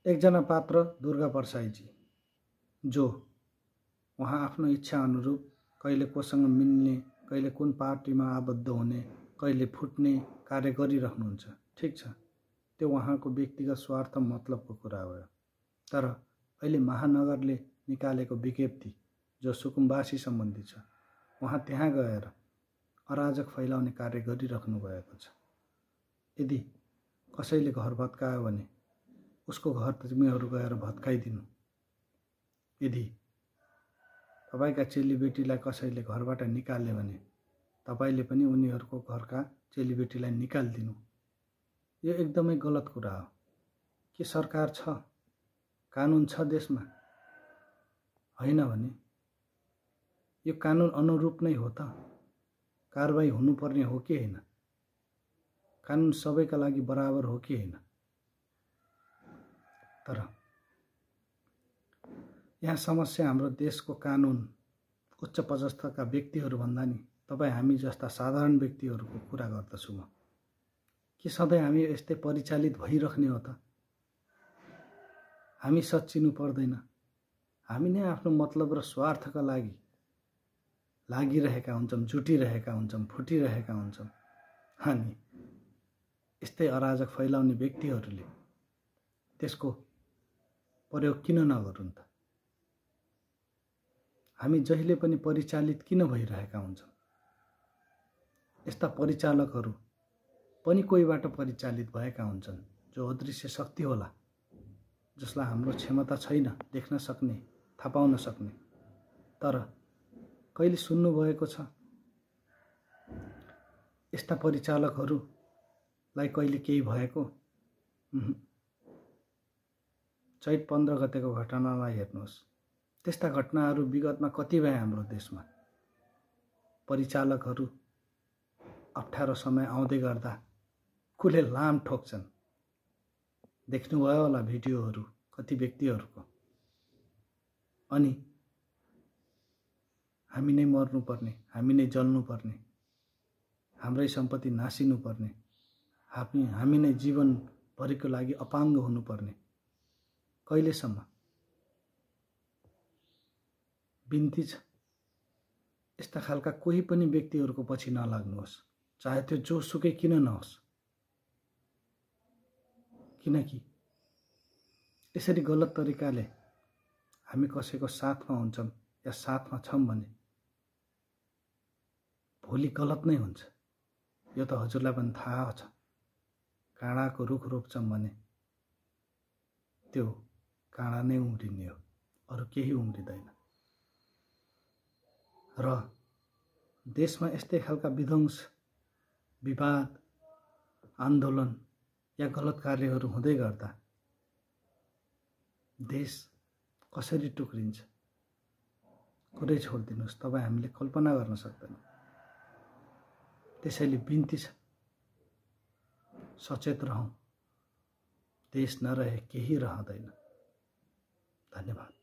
एकजना पात्र दुर्गा परसाईजी, जो उहाँ आफ्नो इच्छा अनुरूप कहिले कोसँग मिल्ने, कहिले कुन पार्टीमा आबद्ध हुने, कहिले फुट्ने कार्य गरिराख्नुहुन्छ। ठिक छ, त्यो उहाँको व्यक्तिगत स्वार्थ मतलबको कुरा हो। तर अहिले महानगरले निकालेको विज्ञप्ति जो सुकुम्बासी सम्बन्धी छ, उहाँ त्यहाँ गएर अराजक फैलाउने कार्य गरिराख्नु भएको छ। यदि कसैले घर भत्कायो भने उसको घर तिमीहरू गएर भत्काइदिनु। यदि तपाईका चेलीबेटीलाई कसैले घरबाट निकाल्यो भने तपाईले पनि उनीहरूको घरका चेलीबेटीलाई निकालिदिनु। यो एकदमै गलत कुरा हो। के सरकार छ, कानुन छ देशमा? होइन भने यो कानुन अनुरूप नै हो त? कारबाही हुनुपर्ने हो कि होइन? कानुन सबैका लागि बराबर हो कि होइन? तर यहाँ समस्या हाम्रो देशको कानुन उच्च पदस्थका व्यक्तिहरू भन्दा नि तपाईँ हामी जस्ता साधारण व्यक्तिहरूको कुरा गर्दछु म। के सधैँ हामी यस्तै परिचालित भइराख्ने हो त? हामी सच्चिनु पर्दैन? हामी नै आफ्नो मतलब र स्वार्थका लागि लागिरहेका हुन्छौँ, जुटिरहेका हुन्छौँ, फुटिरहेका हुन्छौँ। अनि यस्तै अराजक फैलाउने व्यक्तिहरूले त्यसको प्रयोग किन नगरून् त? हामी जहिले पनि परिचालित किन भइरहेका हुन्छौँ? यस्ता परिचालकहरू पनि कोहीबाट परिचालित भएका हुन्छन्, जो अदृश्य शक्ति होला, जसलाई हाम्रो क्षमता छैन देख्न सक्ने, थाहा पाउन सक्ने। तर कहिले सुन्नुभएको छ यस्ता परिचालकहरूलाई कहिले केही भएको? चैत 15 गतेको घटनालाई हेर्नुहोस्। त्यस्ता घटनाहरू विगतमा कति भए हाम्रो देशमा। परिचालकहरू अप्ठ्यारो समय आउँदै गर्दा कुले लाम ठोक्छन्। देख्नुभयो होला भिडियोहरू कति व्यक्तिहरूको। अनि हामी नै मर्नुपर्ने, हामी नै जल्नुपर्ने, हाम्रै सम्पत्ति नासिनुपर्ने, हामी नै जीवनभरिको लागि अपाङ्ग हुनुपर्ने। कहिलेसम्म? बिन्ती छ, यस्ता खालका कोही पनि व्यक्तिहरूको पछि नलाग्नुहोस्, चाहे त्यो जोसुकै किन नहोस्। किनकि यसरी गलत तरिकाले हामी कसैको साथमा हुन्छौँ या साथमा छौँ भने भोलि गलत नै हुन्छ। यो त हजुरलाई पनि थाहा छ। काँडाको रुख रोप्छौँ भने त्यो काँडा नै उम्रिने हो, अरू केही उम्रिँदैन। र देशमा यस्तै खालका विध्वंस, विवाद, आन्दोलन या गलत कार्यहरू हुँदै गर्दा देश कसरी टुक्रिन्छ? कुरै छोडिदिनुहोस्, तपाईँ हामीले कल्पना गर्न सक्दैनौँ। त्यसैले बिन्ती छ, सचेत रहौँ। देश नरहे केही रहँदैन। धन्यवाद।